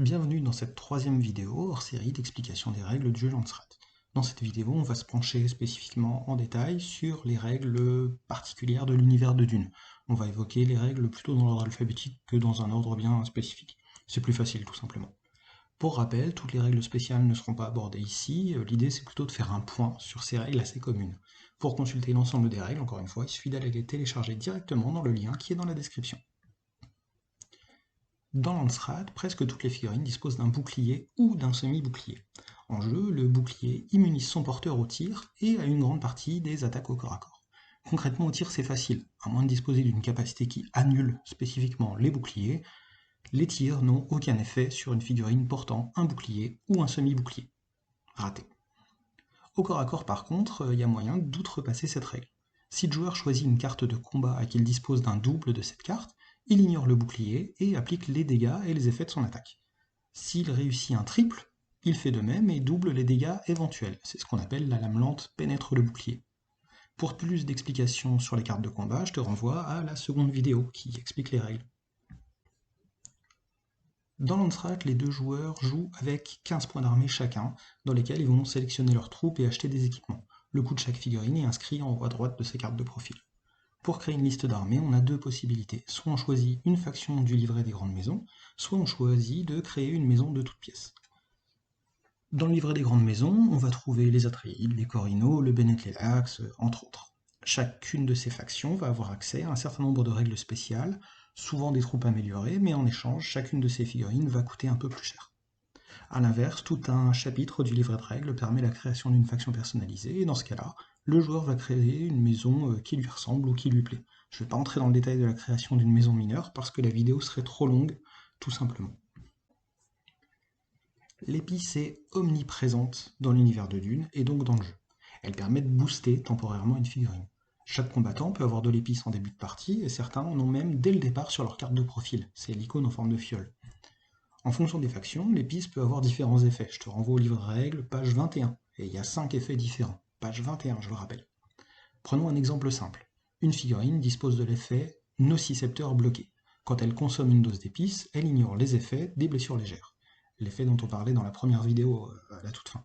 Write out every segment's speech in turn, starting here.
Bienvenue dans cette troisième vidéo hors série d'explication des règles du jeu Landsrat. Dans cette vidéo, on va se pencher spécifiquement en détail sur les règles particulières de l'univers de Dune. On va évoquer les règles plutôt dans l'ordre alphabétique que dans un ordre bien spécifique. C'est plus facile tout simplement. Pour rappel, toutes les règles spéciales ne seront pas abordées ici, l'idée c'est plutôt de faire un point sur ces règles assez communes. Pour consulter l'ensemble des règles, encore une fois, il suffit d'aller les télécharger directement dans le lien qui est dans la description. Dans Landsrat, presque toutes les figurines disposent d'un bouclier ou d'un semi-bouclier. En jeu, le bouclier immunise son porteur au tir et à une grande partie des attaques au corps à corps. Concrètement, au tir, c'est facile. À moins de disposer d'une capacité qui annule spécifiquement les boucliers, les tirs n'ont aucun effet sur une figurine portant un bouclier ou un semi-bouclier. Raté. Au corps à corps, par contre, il y a moyen d'outrepasser cette règle. Si le joueur choisit une carte de combat et qu'il dispose d'un double de cette carte, il ignore le bouclier et applique les dégâts et les effets de son attaque. S'il réussit un triple, il fait de même et double les dégâts éventuels. C'est ce qu'on appelle la lame lente pénètre le bouclier. Pour plus d'explications sur les cartes de combat, je te renvoie à la seconde vidéo qui explique les règles. Dans Landsrat, les deux joueurs jouent avec 15 points d'armée chacun, dans lesquels ils vont sélectionner leurs troupes et acheter des équipements. Le coût de chaque figurine est inscrit en haut à droite de ces cartes de profil. Pour créer une liste d'armées, on a deux possibilités. Soit on choisit une faction du livret des grandes maisons, soit on choisit de créer une maison de toutes pièces. Dans le livret des grandes maisons, on va trouver les Atreides, les Corrinaux, le Bene Tleilax, entre autres. Chacune de ces factions va avoir accès à un certain nombre de règles spéciales, souvent des troupes améliorées, mais en échange, chacune de ces figurines va coûter un peu plus cher. A l'inverse, tout un chapitre du livret de règles permet la création d'une faction personnalisée, et dans ce cas-là, le joueur va créer une maison qui lui ressemble ou qui lui plaît. Je ne vais pas entrer dans le détail de la création d'une maison mineure parce que la vidéo serait trop longue, tout simplement. L'épice est omniprésente dans l'univers de Dune et donc dans le jeu. Elle permet de booster temporairement une figurine. Chaque combattant peut avoir de l'épice en début de partie et certains en ont même dès le départ sur leur carte de profil. C'est l'icône en forme de fiole. En fonction des factions, l'épice peut avoir différents effets. Je te renvoie au livre de règles, page 21, et il y a 5 effets différents. Page 21, je le rappelle. Prenons un exemple simple. Une figurine dispose de l'effet nocicepteur bloqué. Quand elle consomme une dose d'épices, elle ignore les effets des blessures légères. L'effet dont on parlait dans la première vidéo à la toute fin.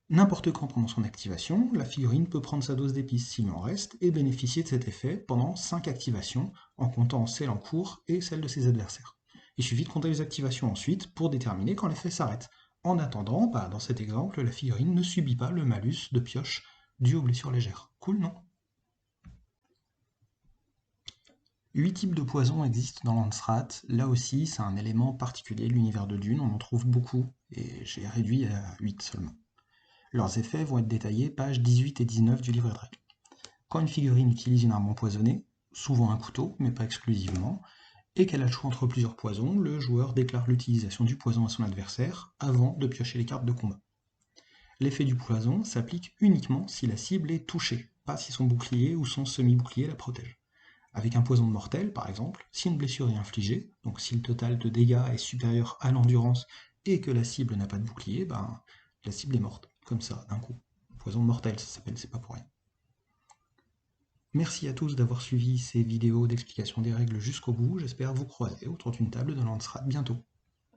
N'importe quand pendant son activation, la figurine peut prendre sa dose d'épices s'il lui en reste et bénéficier de cet effet pendant 5 activations, en comptant celle en cours et celle de ses adversaires. Il suffit de compter les activations ensuite pour déterminer quand l'effet s'arrête. En attendant, dans cet exemple, la figurine ne subit pas le malus de pioche dû aux blessures légères. Cool, non? 8 types de poisons existent dans Landsrat. Là aussi, c'est un élément particulier de l'univers de Dune, on en trouve beaucoup, et j'ai réduit à 8 seulement. Leurs effets vont être détaillés pages 18 et 19 du livret de règles. Quand une figurine utilise une arme empoisonnée, souvent un couteau, mais pas exclusivement, et qu'elle a le choix entre plusieurs poisons, le joueur déclare l'utilisation du poison à son adversaire avant de piocher les cartes de combat. L'effet du poison s'applique uniquement si la cible est touchée, pas si son bouclier ou son semi-bouclier la protège. Avec un poison mortel, par exemple, si une blessure est infligée, donc si le total de dégâts est supérieur à l'endurance et que la cible n'a pas de bouclier, la cible est morte, comme ça, d'un coup. Poison mortel, ça s'appelle, c'est pas pour rien. Merci à tous d'avoir suivi ces vidéos d'explication des règles jusqu'au bout, j'espère vous croiser autour d'une table de Landsrat bientôt.